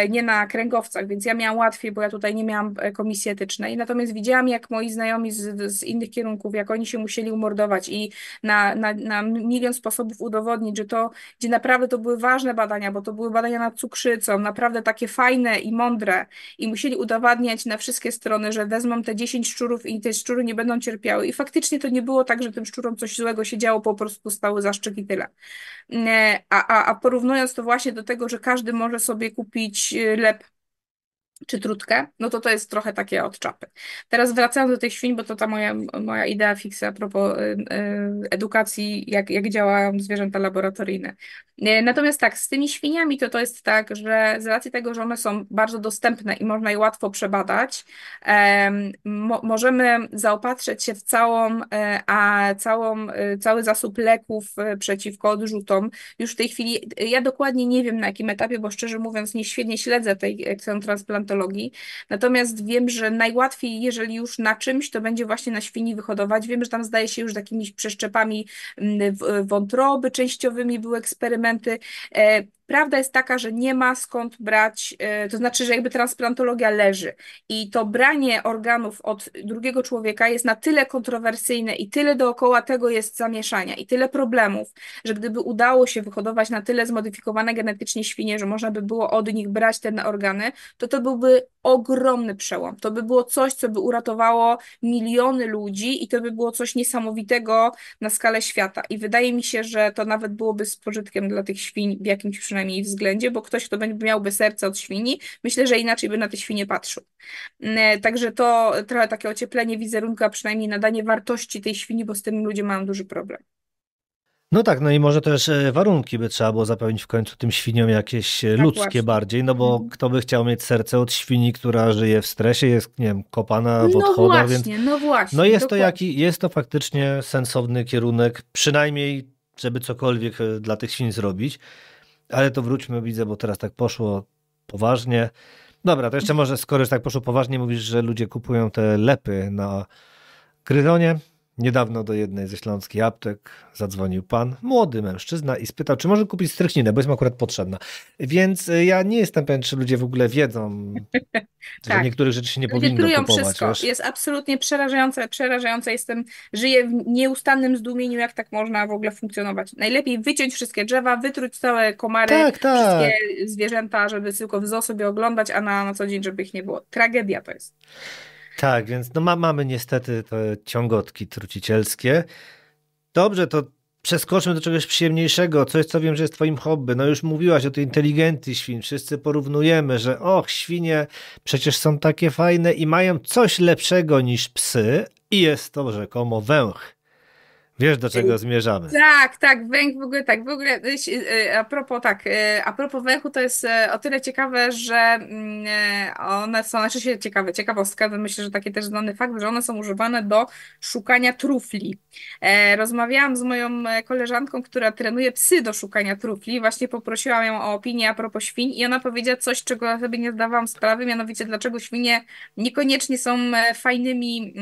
nie na kręgowcach, więc ja miałam łatwiej, bo ja tutaj nie miałam komisji etycznej. Natomiast widziałam, jak moi znajomi z innych kierunków, jak oni się musieli umordować i na milion sposobów udowodnić, że to, gdzie naprawdę to były ważne badania, bo to były badania nad cukrzycą, naprawdę takie fajne i mądre i musieli udowadniać na wszystkie strony, że wezmą te 10 szczurów i te szczury nie będą cierpiały. I faktycznie to nie było tak, że tym szczurom coś złego się działo, po prostu stały zaszczyt i tyle. A porównując to właśnie do tego, że każdy może sobie kupić lep czy trutkę, no to jest trochę takie od czapy. Teraz wracając do tych świń, bo to ta moja idea fixa a propos edukacji, jak działają zwierzęta laboratoryjne. Natomiast tak, z tymi świniami to jest tak, że z racji tego, że one są bardzo dostępne i można je łatwo przebadać, możemy zaopatrzyć się w cały zasób leków przeciwko odrzutom. Już w tej chwili, ja dokładnie nie wiem na jakim etapie, bo szczerze mówiąc nie śledzę tej ksenotransplantaologii, natomiast wiem, że najłatwiej, jeżeli już na czymś, to będzie właśnie na świni wyhodować. Wiem, że tam zdaje się już z jakimiś przeszczepami wątroby częściowymi były eksperymenty. Prawda jest taka, że nie ma skąd brać, to znaczy, że jakby transplantologia leży i to branie organów od drugiego człowieka jest na tyle kontrowersyjne i tyle dookoła tego jest zamieszania i tyle problemów, że gdyby udało się wyhodować na tyle zmodyfikowane genetycznie świnie, że można by było od nich brać te organy, to byłby ogromny przełom. To by było coś, co by uratowało miliony ludzi i to by było coś niesamowitego na skalę świata. I wydaje mi się, że to nawet byłoby z pożytkiem dla tych świń w jakimś przynajmniej względzie, bo ktoś, kto miałby serce od świni, myślę, że inaczej by na te świnie patrzył. Także to trochę takie ocieplenie wizerunku, a przynajmniej nadanie wartości tej świni, bo z tym ludzie mają duży problem. No tak, no i może też warunki by trzeba było zapewnić w końcu tym świniom jakieś Tak ludzkie właśnie. bardziej, no bo kto by chciał mieć serce od świni, która żyje w stresie, jest, nie wiem, kopana w odchodach, więc No właśnie, no jest to dokładnie. jest to faktycznie sensowny kierunek, przynajmniej żeby cokolwiek dla tych świń zrobić, ale to wróćmy, widzę, bo teraz tak poszło poważnie. Dobra, to jeszcze może, skoro już tak poszło poważnie, mówisz, że ludzie kupują te lepy na gryzonie. Niedawno do jednej ze śląskich aptek zadzwonił pan, młody mężczyzna i spytał, czy może kupić strychninę, bo jest mu akurat potrzebna. Więc ja nie jestem pewien, czy ludzie w ogóle wiedzą, że Tak. niektórych rzeczy się nie Ludzie powinno trują kupować, wszystko. wiesz? Jest absolutnie przerażające. Żyję w nieustannym zdumieniu, jak tak można w ogóle funkcjonować. Najlepiej wyciąć wszystkie drzewa, wytruć całe komary, Tak, wszystkie tak. zwierzęta, żeby tylko w zoo sobie oglądać, a na co dzień, żeby ich nie było. Tragedia to jest. Tak, więc no mamy niestety te ciągotki trucicielskie. Dobrze, to przeskoczmy do czegoś przyjemniejszego, coś, co wiem, że jest twoim hobby. No już mówiłaś o tej inteligencji świn, wszyscy porównujemy, że świnie przecież są takie fajne i mają coś lepszego niż psy i jest to rzekomo węch. Wiesz, do czego zmierzamy. Tak, węch w ogóle a propos węchu to jest o tyle ciekawe, że one są, znaczy się ciekawostka, myślę, że taki też znany fakt, że one są używane do szukania trufli. Rozmawiałam z moją koleżanką, która trenuje psy do szukania trufli, właśnie poprosiłam ją o opinię a propos świń i ona powiedziała coś, czego ja sobie nie zdawałam sprawy, mianowicie dlaczego świnie niekoniecznie są fajnymi,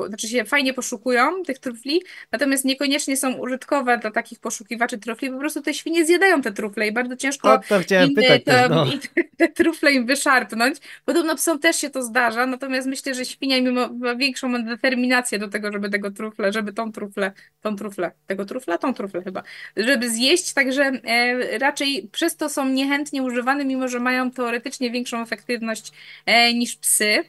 znaczy się fajnie poszukują tych trufli, natomiast niekoniecznie są użytkowe dla takich poszukiwaczy trufli. Po prostu te świnie zjadają te trufle i bardzo O ciężko to chciałem pytać też, no. i te trufle im wyszarpnąć. Podobno psom też się to zdarza, natomiast myślę, że świnia mimo ma większą determinację do tego, żeby tego trufle, żeby tego trufla, tą truflę chyba, żeby zjeść, także raczej przez to są niechętnie używane, mimo że mają teoretycznie większą efektywność niż psy.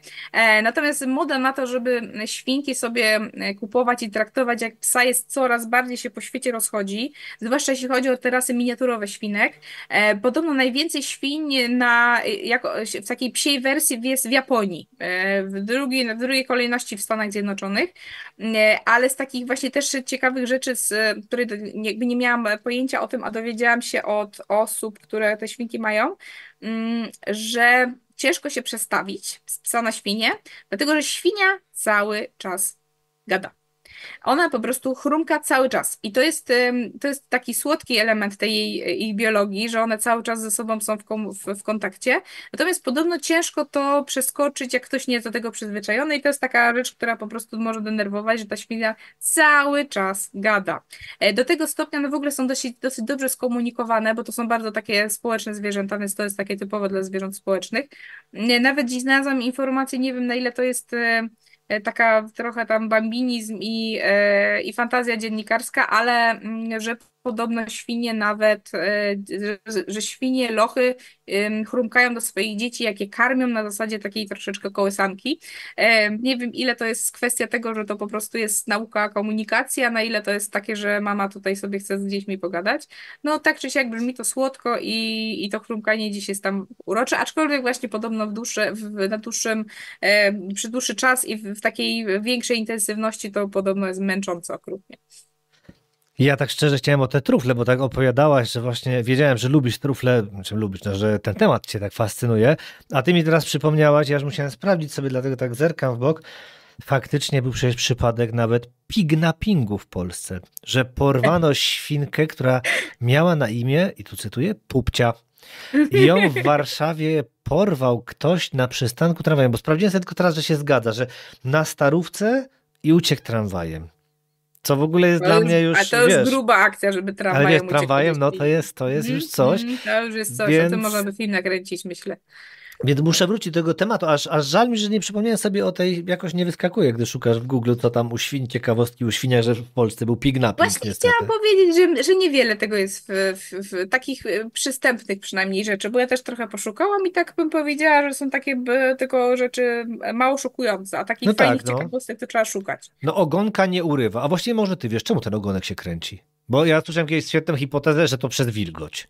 Natomiast moda na to, żeby świnki sobie kupować i traktować jak psa jest coraz bardziej się po świecie rozchodzi, zwłaszcza jeśli chodzi o te rasy miniaturowe świnek. Podobno najwięcej świń w takiej psiej wersji jest w Japonii, w drugiej kolejności w Stanach Zjednoczonych, ale z takich właśnie też ciekawych rzeczy, których jakby nie miałam pojęcia o tym, a dowiedziałam się od osób, które te świnki mają, że ciężko się przestawić z psa na świnię, dlatego że świnia cały czas gada. Ona po prostu chrumka cały czas. I to jest taki słodki element tej ich biologii, że one cały czas ze sobą są w kontakcie. Natomiast podobno ciężko to przeskoczyć, jak ktoś nie jest do tego przyzwyczajony. I to jest taka rzecz, która po prostu może denerwować, że ta świnia cały czas gada. Do tego stopnia no w ogóle są dosyć dobrze skomunikowane, bo to są bardzo takie społeczne zwierzęta, więc to jest takie typowe dla zwierząt społecznych. Nawet dziś znalazłam informację, nie wiem na ile to jest taka trochę tam bambinizm i fantazja dziennikarska, ale że podobno świnie nawet, że świnie, lochy chrumkają do swoich dzieci, jak je karmią na zasadzie takiej troszeczkę kołysanki. Nie wiem, ile to jest kwestia tego, że to po prostu jest nauka komunikacji, a na ile to jest takie, że mama tutaj sobie chce z dziećmi pogadać. No tak czy siak brzmi to słodko i to chrumkanie dziś jest tam urocze, aczkolwiek właśnie podobno na dłuższym, przy dłuższy czas i w takiej większej intensywności to podobno jest męczące okrutnie. Ja tak szczerze chciałem o te trufle, bo tak opowiadałaś, że właśnie wiedziałem, że lubisz trufle, czym lubisz, no, że ten temat cię tak fascynuje, a ty mi teraz przypomniałaś, ja już musiałem sprawdzić sobie, dlatego tak zerkam w bok. Faktycznie był przecież przypadek nawet pignappingu w Polsce, że porwano świnkę, która miała na imię, i tu cytuję, Pupcia. I ją w Warszawie porwał ktoś na przystanku tramwajowym, bo sprawdziłem sobie tylko teraz, że się zgadza, że na Starówce i uciekł tramwajem. Co w ogóle jest dla mnie A już, to już wiesz, gruba akcja, żeby ale wiesz, tramwajem uciekł tramwajem, gdzieś. no to jest już coś, To już jest coś, o tym więc, można by film nakręcić, myślę. więc muszę wrócić do tego tematu, aż żal mi, że nie przypomniałem sobie o tej, jakoś nie wyskakuje, gdy szukasz w Google, co tam u świń, ciekawostki u świnia, że w Polsce był pignapping Właśnie chciałam niestety. powiedzieć, że niewiele tego jest w takich przystępnych przynajmniej rzeczy, bo ja też trochę poszukałam i tak bym powiedziała, że są takie tylko rzeczy mało szokujące, a takich No fajnych tak, no. ciekawostek to trzeba szukać. No ogonka nie urywa, a właściwie może ty wiesz, czemu ten ogonek się kręci? Bo ja słyszałem kiedyś świetną hipotezę, że to przez wilgoć.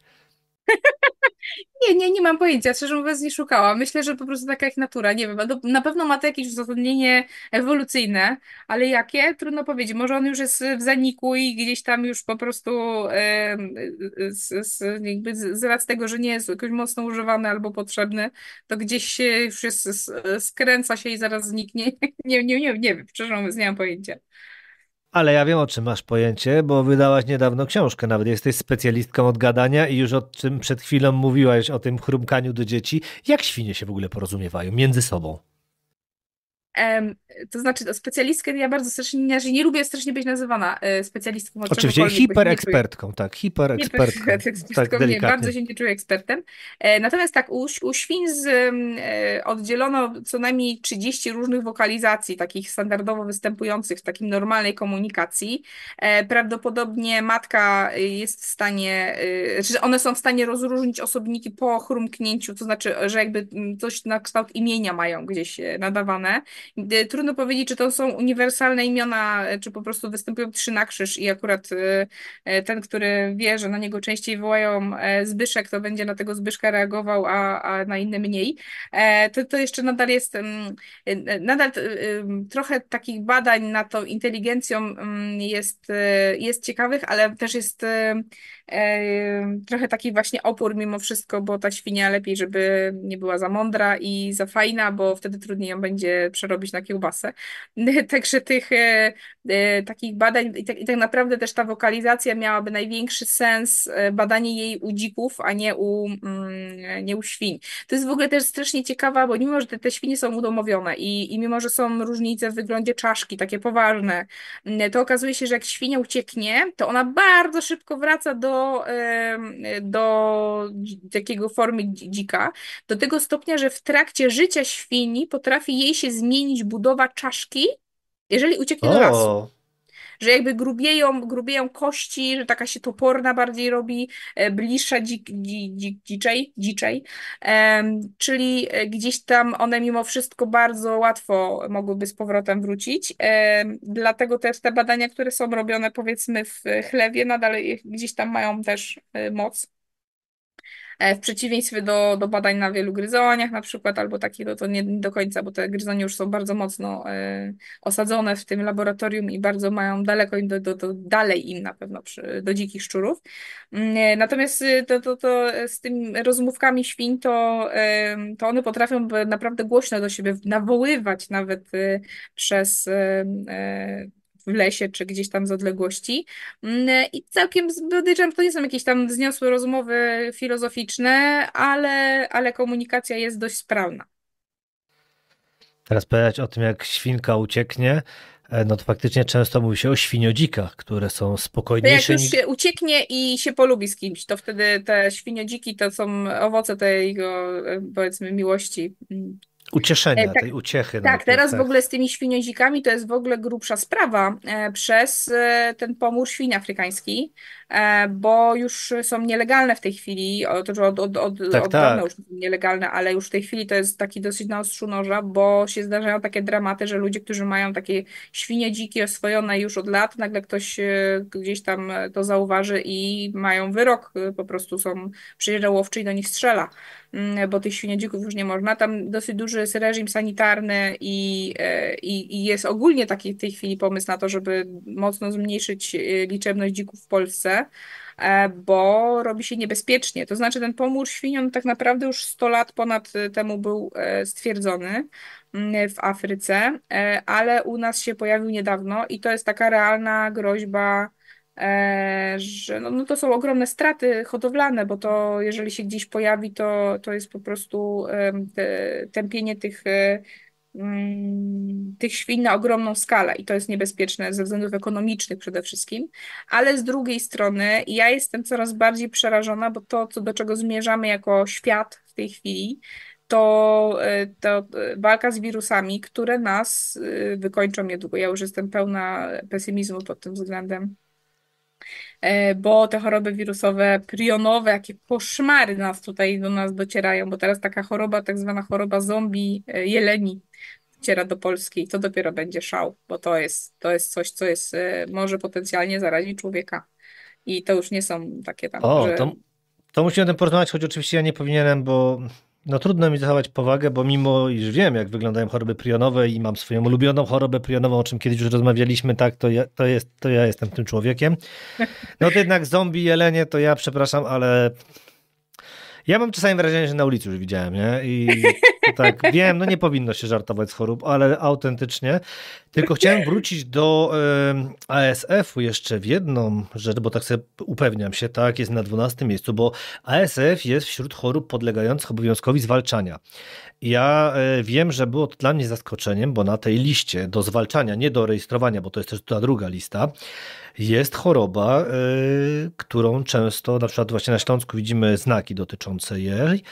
Nie mam pojęcia, szczerze mówiąc nie szukałam. Myślę, że po prostu taka jak natura, nie wiem, na pewno ma to jakieś uzasadnienie ewolucyjne, ale jakie? Trudno powiedzieć. Może on już jest w zaniku i gdzieś tam już po prostu jakby z racji tego, że nie jest jakoś mocno używany albo potrzebny, to gdzieś się już skręca się i zaraz zniknie. Nie wiem, szczerze mówiąc nie mam pojęcia. Ale ja wiem, o czym masz pojęcie, bo wydałaś niedawno książkę, nawet jesteś specjalistką od gadania i już o czym przed chwilą mówiłaś, o tym chrumkaniu do dzieci. Jak świnie się w ogóle porozumiewają między sobą? Em, to znaczy, to specjalistkę ja bardzo strasznie nie lubię strasznie być nazywana specjalistką od Oczywiście czegokolwiek, bo się nie czuję. hiperekspertką, tak, Nie, hiperekspertką, tak ekspertką nie, bardzo delikatnie. się nie czuję ekspertem. Natomiast tak, u świń oddzielono co najmniej 30 różnych wokalizacji, takich standardowo występujących w takim normalnej komunikacji. Prawdopodobnie matka jest w stanie, że one są w stanie rozróżnić osobniki po chrumknięciu, to znaczy, że jakby coś na kształt imienia mają gdzieś nadawane. Trudno powiedzieć, czy to są uniwersalne imiona, czy po prostu występują trzy na krzyż i akurat ten, który wie, że na niego częściej wołają Zbyszek, to będzie na tego Zbyszka reagował, a na inne mniej. To jeszcze nadal jest, nadal trochę takich badań nad tą inteligencją jest ciekawych, ale też jest trochę taki właśnie opór mimo wszystko, bo ta świnia lepiej, żeby nie była za mądra i za fajna, bo wtedy trudniej ją będzie przerobić na kiełbasę. Także tych takich badań i tak naprawdę też ta wokalizacja miałaby największy sens, badanie jej u dzików, a nie u świń. To jest w ogóle też strasznie ciekawa, bo mimo, że te świnie są udomowione i mimo, że są różnice w wyglądzie czaszki, takie poważne, to okazuje się, że jak świnia ucieknie, to ona bardzo szybko wraca do takiego formy dzika, do tego stopnia, że w trakcie życia świni potrafi jej się zmienić budowa czaszki, jeżeli ucieknie do lasu. O, Że jakby grubieją kości, że taka się toporna bardziej robi, bliższa dziczej. Czyli gdzieś tam one mimo wszystko bardzo łatwo mogłyby z powrotem wrócić. Dlatego też te badania, które są robione powiedzmy w chlewie, nadal gdzieś tam mają też moc. W przeciwieństwie do badań na wielu gryzoniach na przykład, albo takich, to nie do końca, bo te gryzonie już są bardzo mocno osadzone w tym laboratorium i bardzo mają daleko im dalej im na pewno do dzikich szczurów. Natomiast to z tymi rozmówkami świń to one potrafią naprawdę głośno do siebie nawoływać nawet przez w lesie, czy gdzieś tam z odległości. I całkiem podejrzewam, to nie są jakieś tam wzniosłe rozmowy filozoficzne, ale komunikacja jest dość sprawna. teraz powiedzieć o tym, jak świnka ucieknie, no to faktycznie często mówi się o świniodzikach, które są To jak spokojniejsze już niż się ucieknie i się polubi z kimś, to wtedy te świniodziki to są owoce tej jego, powiedzmy, miłości. ucieszenia, Tak, tej uciechy tak, najpierw, teraz w tak. ogóle z tymi świniozikami to jest w ogóle grubsza sprawa przez ten pomór świń afrykański, bo już są nielegalne w tej chwili, to że Tak, od dawna tak. już są nielegalne, ale już w tej chwili to jest taki dosyć na ostrzu noża, bo się zdarzają takie dramaty, że ludzie, którzy mają takie świnie dziki oswojone już od lat, nagle ktoś gdzieś tam to zauważy i mają wyrok, po prostu przyjeżdża łowczy i do nich strzela, bo tych świniedzików już nie można. Tam dosyć duży jest reżim sanitarny i jest ogólnie taki w tej chwili pomysł na to, żeby mocno zmniejszyć liczebność dzików w Polsce, bo robi się niebezpiecznie. To znaczy ten pomór świń, on tak naprawdę już 100 lat ponad temu był stwierdzony w Afryce, ale u nas się pojawił niedawno i to jest taka realna groźba, że no to są ogromne straty hodowlane, bo to jeżeli się gdzieś pojawi, to jest po prostu tępienie tych świń na ogromną skalę i to jest niebezpieczne ze względów ekonomicznych przede wszystkim, ale z drugiej strony ja jestem coraz bardziej przerażona, bo to, do czego zmierzamy jako świat w tej chwili, to walka z wirusami, które nas wykończą niedługo. Ja już jestem pełna pesymizmu pod tym względem, bo te choroby wirusowe, prionowe, jakie koszmary do nas docierają, bo teraz taka choroba, tak zwana choroba zombie jeleni dociera do Polski i to dopiero będzie szał, bo to jest coś, co może potencjalnie zarazić człowieka. I to już nie są takie tam, O, że to musimy o tym porozmawiać, choć oczywiście ja nie powinienem, bo no trudno mi zachować powagę, bo mimo iż wiem, jak wyglądają choroby prionowe i mam swoją ulubioną chorobę prionową, o czym kiedyś już rozmawialiśmy, tak, to ja jestem tym człowiekiem. No to jednak zombie, jelenie, to ja przepraszam, ale ja mam czasami wrażenie, że na ulicy już widziałem, nie? I to tak, wiem, no nie powinno się żartować z chorób, ale autentycznie. Tylko chciałem wrócić do ASF-u jeszcze w jedną rzecz, bo tak sobie upewniam się, tak, jest na 12 miejscu, bo ASF jest wśród chorób podlegających obowiązkowi zwalczania. Ja wiem, że było to dla mnie zaskoczeniem, bo na tej liście do zwalczania, nie do rejestrowania, bo to jest też ta druga lista, jest choroba, którą często, na przykład właśnie na Śląsku widzimy znaki dotyczące jej,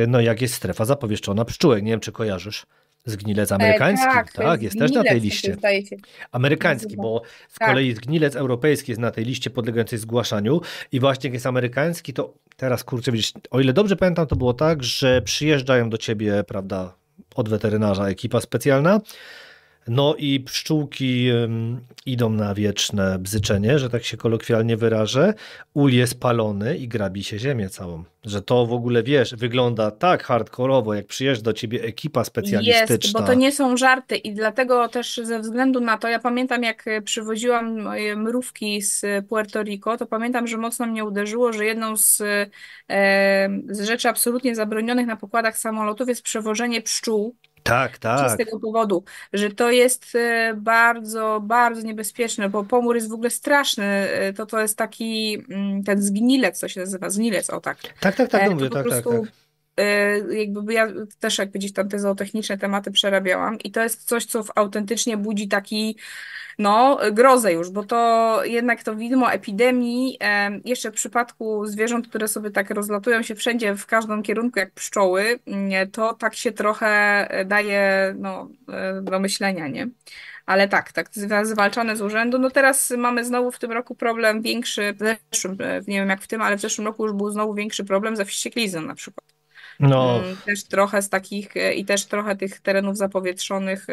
no jak jest strefa zapowieszczona pszczółek. Nie wiem, czy kojarzysz. Zgnilec amerykański, tak, to tak, jest jest też na tej zgnilec, to się liście. zdaje się Amerykański, nazywa. bo z Tak. kolei zgnilec europejski jest na tej liście podlegającej zgłaszaniu i właśnie jak jest amerykański, to teraz kurczę, widzisz, o ile dobrze pamiętam, to było tak, że przyjeżdżają do ciebie, prawda, od weterynarza ekipa specjalna, no i pszczółki idą na wieczne bzyczenie, że tak się kolokwialnie wyrażę. Ul jest palony i grabi się ziemię całą. Że to w ogóle, wiesz, wygląda tak hardkorowo, jak przyjeżdża do ciebie ekipa Jest, bo to specjalistyczna. nie są żarty i dlatego też ze względu na to, ja pamiętam jak przywoziłam moje mrówki z Puerto Rico, to pamiętam, że mocno mnie uderzyło, że jedną z rzeczy absolutnie zabronionych na pokładach samolotów jest przewożenie pszczół Tak, Właśnie z tak. tego powodu, że to jest bardzo, bardzo niebezpieczne, bo pomór jest w ogóle straszny. To jest taki, ten zgnilec, co się nazywa, zgnilec, o tak. Tak, tak, tak, no To mówię, po tak, tak, tak. prostu jakby ja też jak gdzieś tam te zootechniczne tematy przerabiałam i to jest coś, co autentycznie budzi taki no, grozę już, bo to jednak to widmo epidemii, jeszcze w przypadku zwierząt, które sobie tak rozlatują się wszędzie, w każdym kierunku, jak pszczoły, to tak się trochę daje, no, do myślenia, nie? Ale tak, zwalczane z urzędu. No teraz mamy znowu w tym roku problem większy, w zeszłym, nie wiem jak w tym, ale w zeszłym roku już był znowu większy problem ze wścieklizną na przykład. No, Też trochę z takich i też trochę tych terenów zapowietrzonych.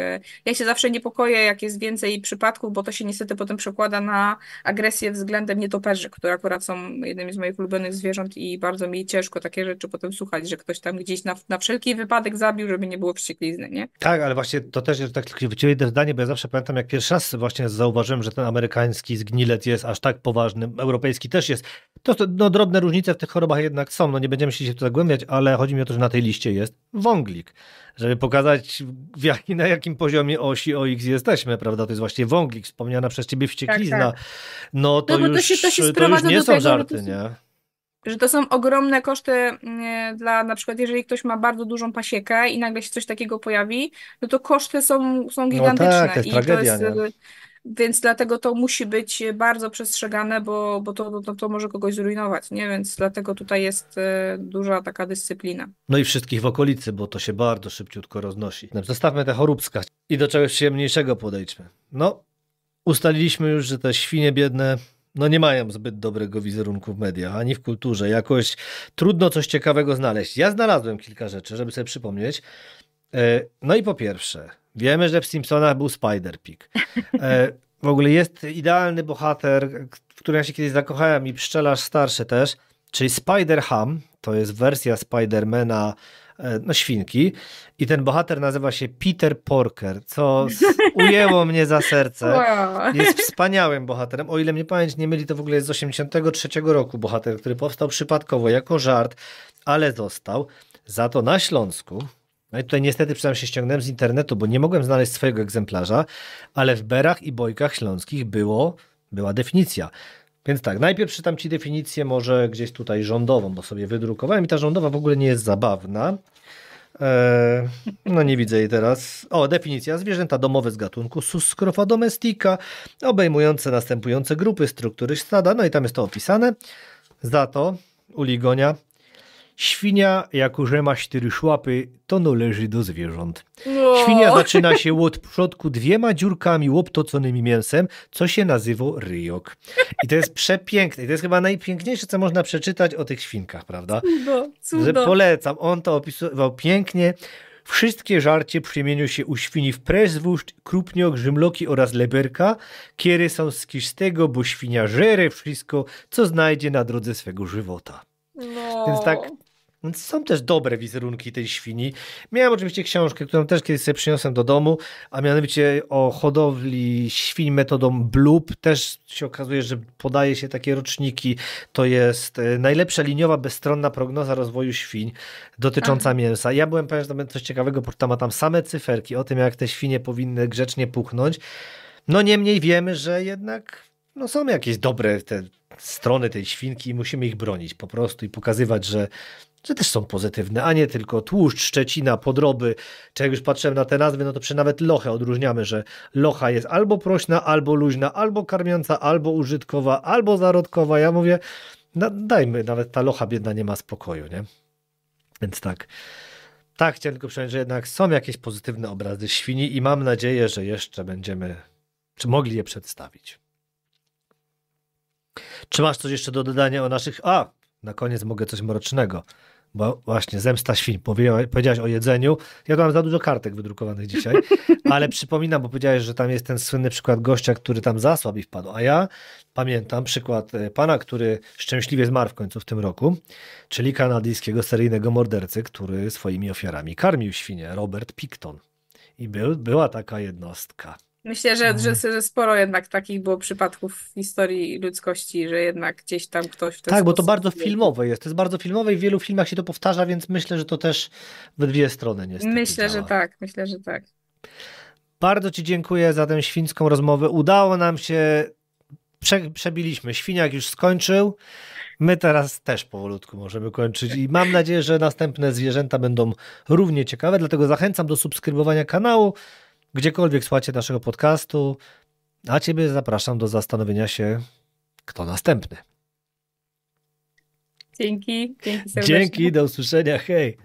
Ja się zawsze niepokoję, jak jest więcej przypadków, bo to się niestety potem przekłada na agresję względem nietoperzy, które akurat są jednymi z moich ulubionych zwierząt i bardzo mi ciężko takie rzeczy potem słuchać, że ktoś tam gdzieś na wszelki wypadek zabił, żeby nie było wścieklizny, nie? tak, ale właśnie to też jest tak tylko wyciąłem zdanie, bo ja zawsze pamiętam, jak pierwszy raz właśnie zauważyłem, że ten amerykański zgnilec jest aż tak poważny, europejski też jest. No, drobne różnice w tych chorobach jednak są, no nie będziemy się tu zagłębiać, ale chodzi mi o to, że na tej liście jest wąglik, żeby pokazać na jakim poziomie osi OX jesteśmy, prawda? To jest właśnie wąglik, wspomniana przez ciebie Tak, wścieklizna, tak. no No bo to się to już sprowadza nie do są tego, że to żarty, są nie? że to są ogromne koszty dla na przykład, jeżeli ktoś ma bardzo dużą pasiekę i nagle się coś takiego pojawi, no to koszty są No tak, to gigantyczne jest i to tragedia, jest, nie? więc dlatego to musi być bardzo przestrzegane, bo to może kogoś zrujnować, nie? Więc dlatego tutaj jest duża taka dyscyplina. No i wszystkich w okolicy, bo to się bardzo szybciutko roznosi. No, zostawmy te choróbska i do czegoś przyjemniejszego podejdźmy. No, ustaliliśmy już, że te świnie biedne no nie mają zbyt dobrego wizerunku w mediach, ani w kulturze. Jakoś trudno coś ciekawego znaleźć. Ja znalazłem kilka rzeczy, żeby sobie przypomnieć. No i po pierwsze, wiemy, że w Simpsonach był Spider-Pig. W ogóle jest idealny bohater, w którym ja się kiedyś zakochałem i pszczelarz starszy też, czyli Spider-Ham. To jest wersja Spidermana, no świnki. I ten bohater nazywa się Peter Porker, co ujęło mnie za serce. Wow. Jest wspaniałym bohaterem. O ile mnie pamięć nie myli, to w ogóle jest z 1983 roku bohater, który powstał przypadkowo jako żart, ale został. Za to na Śląsku. No i tutaj niestety przyznam się, ściągnąłem z internetu, bo nie mogłem znaleźć swojego egzemplarza, ale w berach i bojkach śląskich była definicja. Więc tak, najpierw czytam ci definicję może gdzieś tutaj rządową, bo sobie wydrukowałem i ta rządowa w ogóle nie jest zabawna. No nie widzę jej teraz. O, definicja. Zwierzęta domowe z gatunku Suscrofa domestica, obejmujące następujące grupy, struktury stada. No i tam jest to opisane. Za to u Ligonia świnia, jako że ma 4 szłapy, to należy do zwierząt. No. Świnia zaczyna się od przodku 2 dziurkami łoptoconymi mięsem, co się nazywa ryjok. I to jest przepiękne. I to jest chyba najpiękniejsze, co można przeczytać o tych świnkach, prawda? Cudo, Że cudo. polecam. On to opisywał pięknie. Wszystkie żarcie przemienią się u świni w prezwóźd, krupniok, grzymloki oraz leberka, kiery są z kisztego, bo świnia żere wszystko, co znajdzie na drodze swego żywota. No. Więc tak, więc są też dobre wizerunki tej świni. Miałem oczywiście książkę, którą też kiedyś sobie przyniosłem do domu, a mianowicie o hodowli świń metodą Blub. Też się okazuje, że podaje się takie roczniki. To jest najlepsza liniowa, bezstronna prognoza rozwoju świń dotycząca mięsa. Ja byłem pewien, że to będzie coś ciekawego, bo tam ma tam same cyferki o tym, jak te świnie powinny grzecznie puchnąć. No niemniej wiemy, że jednak no, są jakieś dobre te strony tej świnki i musimy ich bronić po prostu i pokazywać, że też są pozytywne, a nie tylko tłuszcz, szczecina, podroby. Czy jak już patrzyłem na te nazwy, no to przy nawet lochę odróżniamy, że locha jest albo prośna, albo luźna, albo karmiąca, albo użytkowa, albo zarodkowa. Ja mówię, no, dajmy, nawet ta locha biedna nie ma spokoju, nie? Więc tak. Tak, chciałem tylko przypomnieć, że jednak są jakieś pozytywne obrazy świni i mam nadzieję, że jeszcze będziemy, czy mogli je przedstawić. Czy masz coś jeszcze do dodania o naszych... A, na koniec mogę coś mrocznego, bo właśnie zemsta świń. Powiedziałaś o jedzeniu. Ja tu mam za dużo kartek wydrukowanych dzisiaj, ale przypominam, bo powiedziałeś, że tam jest ten słynny przykład gościa, który tam zasłabł i wpadł. A ja pamiętam przykład pana, który szczęśliwie zmarł w końcu w tym roku, czyli kanadyjskiego seryjnego mordercy, który swoimi ofiarami karmił świnie, Robert Picton. I była taka jednostka. Myślę, że sporo jednak takich było przypadków w historii ludzkości, że jednak gdzieś tam ktoś w ten Tak, bo to sposób... bardzo filmowe jest. To jest bardzo filmowe i w wielu filmach się to powtarza, więc myślę, że to też w dwie strony niestety Myślę, że działa. tak, myślę, że tak. Bardzo Ci dziękuję za tę świńską rozmowę. Udało nam się, przebiliśmy. Świniak już skończył. My teraz też powolutku możemy kończyć i mam nadzieję, że następne zwierzęta będą równie ciekawe, dlatego zachęcam do subskrybowania kanału, gdziekolwiek słuchacie naszego podcastu, a Ciebie zapraszam do zastanowienia się, kto następny. Dzięki serdecznie. Dzięki, do usłyszenia, hej!